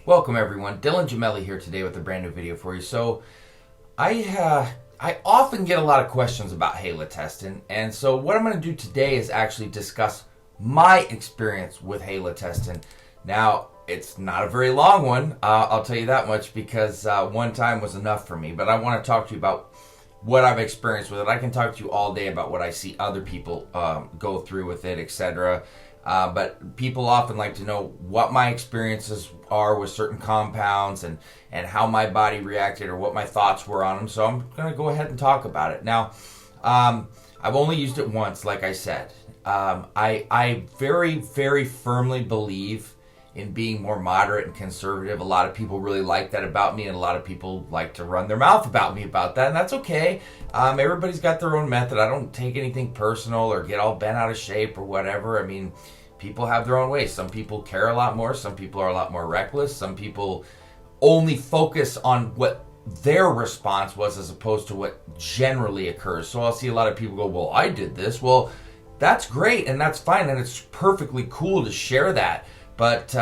Welcome everyone, Dylan Gemelli here today with a brand new video for you. So I often get a lot of questions about halotestin, and so what I'm going to do today is actually discuss my experience with halotestin. Now, it's not a very long one, I'll tell you that much, because one time was enough for me, but I want to talk to you about what I've experienced with it. I can talk to you all day about what I see other people go through with it, etc. But people often like to know what my experiences are with certain compounds and how my body reacted or what my thoughts were on them. So I'm going to go ahead and talk about it. Now, I've only used it once, like I said. I very, very firmly believe in being more moderate and conservative. A lot of people really like that about me, and a lot of people like to run their mouth about me about that, and that's okay. Everybody's got their own method. I don't take anything personal or get all bent out of shape or whatever. I mean, people have their own ways. Some people care a lot more. Some people are a lot more reckless. Some people only focus on what their response was as opposed to what generally occurs. So I'll see a lot of people go, well, I did this. Well, that's great, and that's fine, and it's perfectly cool to share that. But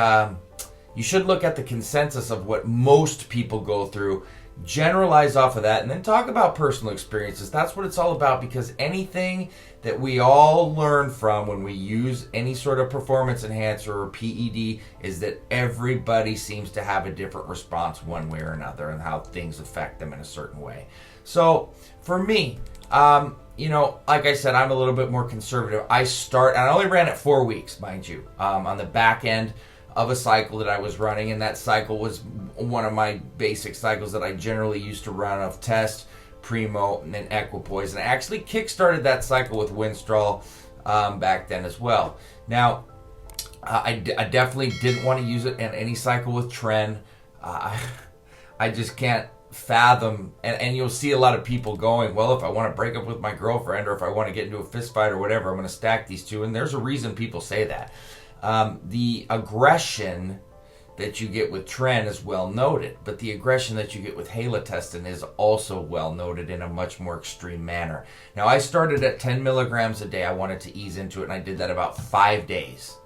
you should look at the consensus of what most people go through, generalize off of that, and then talk about personal experiences. That's what it's all about, because anything that we all learn from when we use any sort of performance enhancer or PED is that everybody seems to have a different response one way or another and how things affect them in a certain way. So for me, like I said, I'm a little bit more conservative. I only ran it 4 weeks, mind you, on the back end of a cycle that I was running, and that cycle was one of my basic cycles that I generally used to run of test, primo, and then equipoise. And I actually kickstarted that cycle with Winstrol back then as well. Now, I definitely didn't want to use it in any cycle with Tren. I just can't fathom, and you'll see a lot of people going, well, if I want to break up with my girlfriend or if I want to get into a fist fight or whatever, I'm going to stack these two. And there's a reason people say that. The aggression that you get with Tren is well noted, but the aggression that you get with halotestin is also well noted in a much more extreme manner. Now, I started at 10 milligrams a day. I wanted to ease into it, and I did that about 5 days.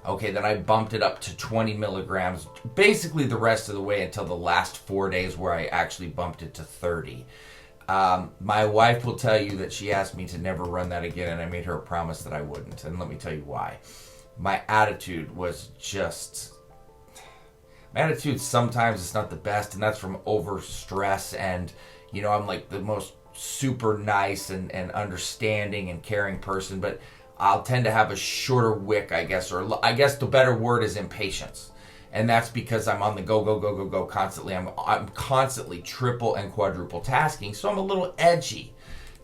Okay, then I bumped it up to 20 milligrams basically the rest of the way until the last 4 days, where I actually bumped it to 30. My wife will tell you that she asked me to never run that again, and I made her a promise that I wouldn't. And let me tell you why. My attitude sometimes it's not the best, and that's from over stress. And I'm like the most super nice and understanding and caring person, but I'll tend to have a shorter wick, I guess, or I guess the better word is impatience. And that's because I'm on the go constantly. I'm constantly triple and quadruple tasking, so I'm a little edgy.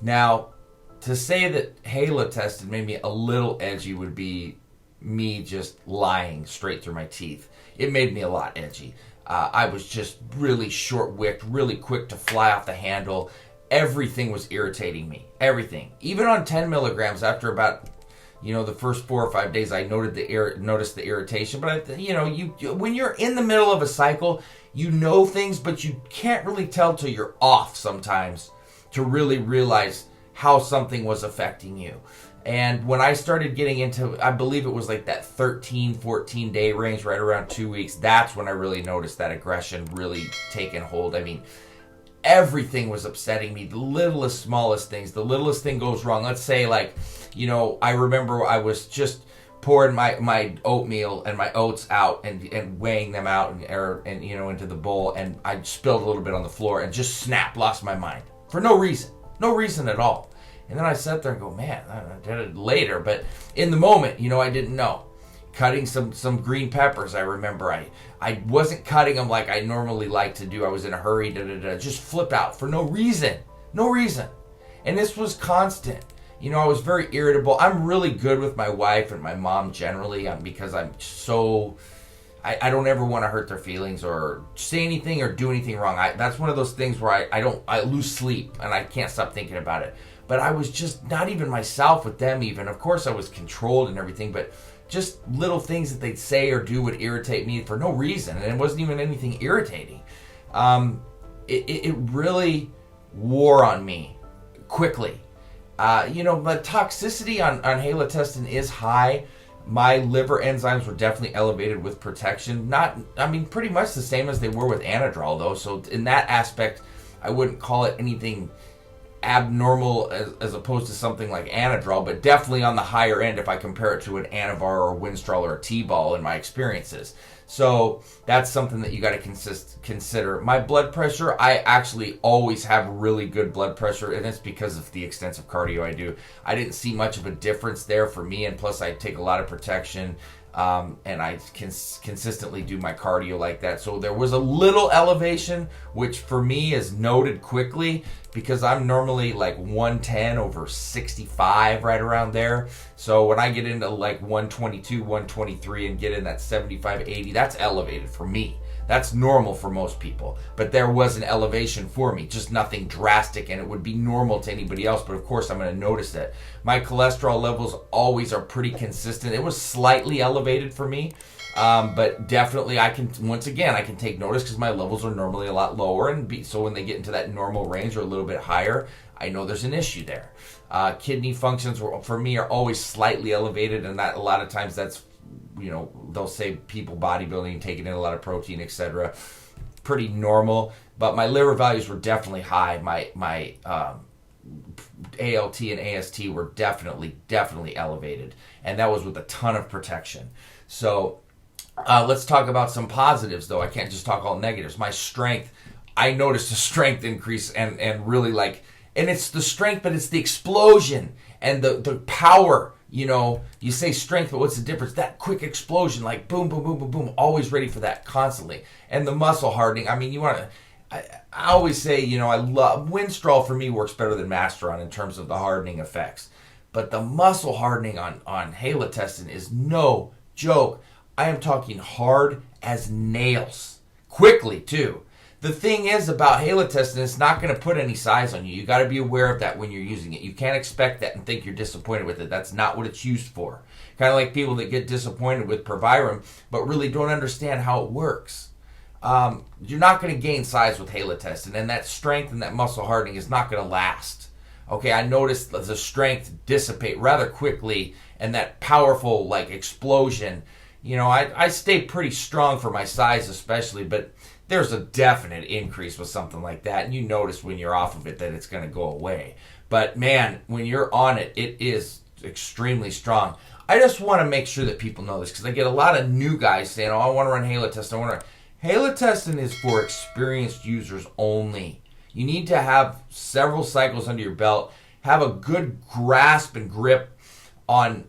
Now, to say that halotestin made me a little edgy would be me just lying straight through my teeth. It made me a lot edgy. I was just really short-wicked, really quick to fly off the handle. Everything was irritating me. Everything. Even on 10 milligrams, after about the first 4 or 5 days, I noticed the irritation. But when you're in the middle of a cycle, you know things, but you can't really tell till you're off sometimes to really realize how something was affecting you. And when I started getting into, I believe it was like that 13, 14 day range, right around 2 weeks, that's when I really noticed that aggression really taking hold. I mean, everything was upsetting me. The littlest, smallest things. The littlest thing goes wrong. Let's say, I remember I was just pouring my oatmeal and my oats out and weighing them out and into the bowl, and I spilled a little bit on the floor and just lost my mind for no reason at all. And then I sat there and go, man, I did it later, but in the moment, I didn't know. Cutting some green peppers, I remember I wasn't cutting them like I normally like to do. I was in a hurry, just flip out for no reason. And this was constant. I was very irritable. I'm really good with my wife and my mom generally, because I'm so, I don't ever want to hurt their feelings or say anything or do anything wrong. That's one of those things where I lose sleep and I can't stop thinking about it. But I was just not even myself with them even. Of course I was controlled and everything, but just little things that they'd say or do would irritate me for no reason. And it wasn't even anything irritating. It really wore on me quickly. But toxicity on halotestin is high. My liver enzymes were definitely elevated with protection. Pretty much the same as they were with Anadrol, though. So in that aspect, I wouldn't call it anything abnormal as opposed to something like Anadrol, but definitely on the higher end if I compare it to an Anavar or a Winstrol or a T-Ball in my experiences. So that's something that you got to consider. My blood pressure, I actually always have really good blood pressure, and it's because of the extensive cardio I do. I didn't see much of a difference there for me, and plus I take a lot of protection, and I consistently do my cardio like that. So there was a little elevation, which for me is noted quickly because I'm normally like 110 over 65, right around there. So when I get into like 122, 123 and get in that 75, 80, that's elevated for me. That's normal for most people. But there was an elevation for me, just nothing drastic, and it would be normal to anybody else, but of course I'm going to notice that. My cholesterol levels always are pretty consistent. It was slightly elevated for me, but definitely I can take notice because my levels are normally a lot lower, so when they get into that normal range or a little bit higher, I know there's an issue there. Kidney functions for me are always slightly elevated, and that a lot of times that's, they'll say people bodybuilding, taking in a lot of protein, etc. Pretty normal, but my liver values were definitely high. My ALT and AST were definitely elevated, and that was with a ton of protection. So let's talk about some positives, though. I can't just talk all negatives. My strength, I noticed a strength increase, and really and it's the strength, but it's the explosion and the power. You say strength, but what's the difference? That quick explosion, like boom, boom, boom, boom, boom, always ready for that constantly. And the muscle hardening, I always say, I love, Winstrol for me works better than Masteron in terms of the hardening effects. But the muscle hardening on Halotestin is no joke. I am talking hard as nails. Quickly, too. The thing is about Halotestin, it's not going to put any size on you. You got to be aware of that when you're using it. You can't expect that and think you're disappointed with it. That's not what it's used for. Kind of like people that get disappointed with Provirum, but really don't understand how it works. You're not going to gain size with Halotestin, and that strength and that muscle hardening is not going to last. Okay, I noticed the strength dissipate rather quickly, and that powerful explosion. I stay pretty strong for my size especially, but there's a definite increase with something like that, and you notice when you're off of it that it's going to go away. But man, when you're on it, it is extremely strong. I just want to make sure that people know this because I get a lot of new guys saying, I want to run Halotestin. Halotestin is for experienced users only. You need to have several cycles under your belt, have a good grasp and grip on,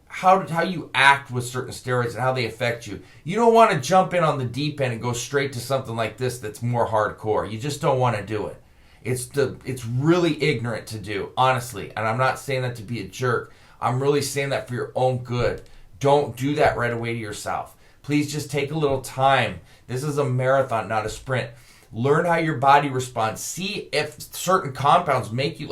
how you act with certain steroids and how they affect you. You don't want to jump in on the deep end and go straight to something like this that's more hardcore. You just don't want to do it. It's really ignorant to do, honestly. And I'm not saying that to be a jerk. I'm really saying that for your own good. Don't do that right away to yourself. Please just take a little time. This is a marathon, not a sprint. Learn how your body responds. See if certain compounds make you,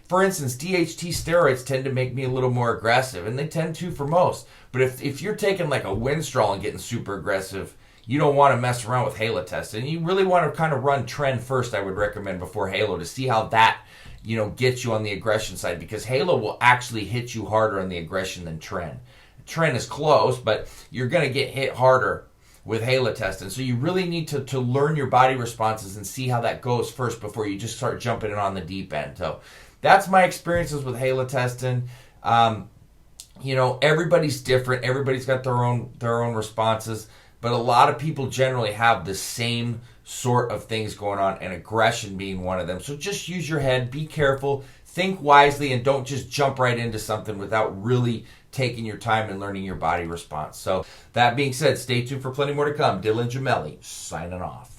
for instance, DHT steroids tend to make me a little more aggressive, and they tend to for most. But if you're taking like a Winstrol and getting super aggressive, you don't want to mess around with Halotestin. You really want to kind of run Tren first, I would recommend, before Halo to see how that, gets you on the aggression side, because Halo will actually hit you harder on the aggression than Tren. Tren is close, but you're going to get hit harder with Halotestin. So you really need to learn your body responses and see how that goes first before you just start jumping in on the deep end. So that's my experiences with Halotestin. Everybody's different. Everybody's got their own responses, but a lot of people generally have the same sort of things going on, and aggression being one of them. So just use your head, be careful, think wisely, and don't just jump right into something without really taking your time and learning your body response. So that being said, stay tuned for plenty more to come. Dylan Gemelli signing off.